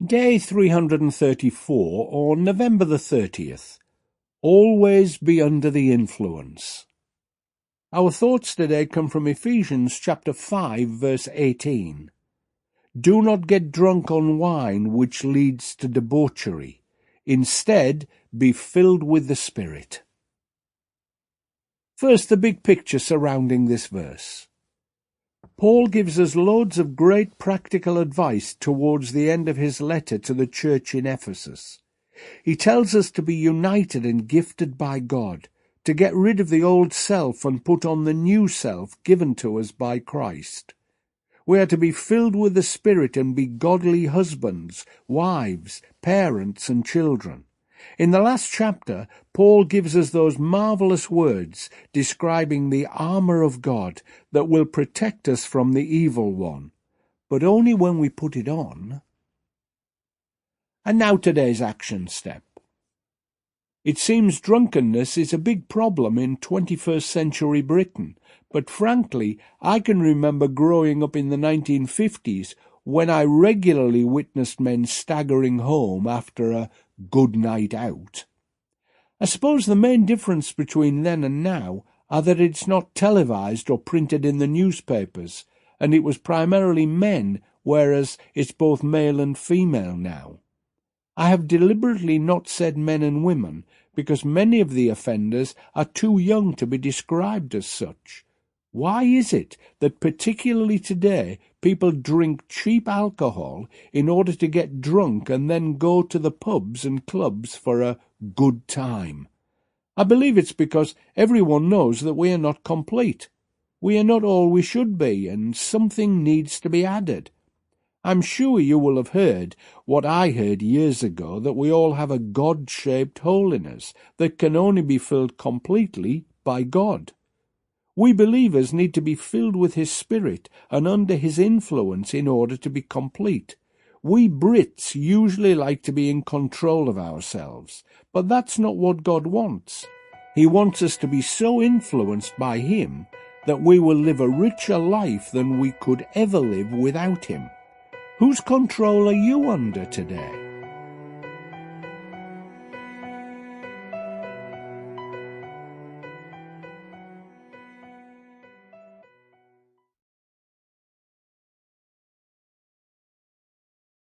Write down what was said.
Day 334, or November the 30th. Always be under the influence. Our thoughts today come from Ephesians chapter 5, verse 18. Do not get drunk on wine, which leads to debauchery. Instead, be filled with the Spirit. First, the big picture surrounding this verse. Paul gives us loads of great practical advice towards the end of his letter to the church in Ephesus. He tells us to be united and gifted by God, to get rid of the old self and put on the new self given to us by Christ. We are to be filled with the Spirit and be godly husbands, wives, parents, and children. In the last chapter, Paul gives us those marvelous words describing the armour of God that will protect us from the evil one, but only when we put it on. And now today's action step. It seems drunkenness is a big problem in 21st century Britain, but frankly, I can remember growing up in the 1950s when I regularly witnessed men staggering home after a good night out. I suppose the main difference between then and now are that it's not televised or printed in the newspapers, and it was primarily men, whereas it's both male and female now. I have deliberately not said men and women, because many of the offenders are too young to be described as such. Why is it that particularly today people drink cheap alcohol in order to get drunk and then go to the pubs and clubs for a good time? I believe it's because everyone knows that we are not complete. We are not all we should be, and something needs to be added. I'm sure you will have heard what I heard years ago, that we all have a God-shaped holiness that can only be filled completely by God. We believers need to be filled with His Spirit and under His influence in order to be complete. We Brits usually like to be in control of ourselves, but that's not what God wants. He wants us to be so influenced by Him that we will live a richer life than we could ever live without Him. Whose control are you under today?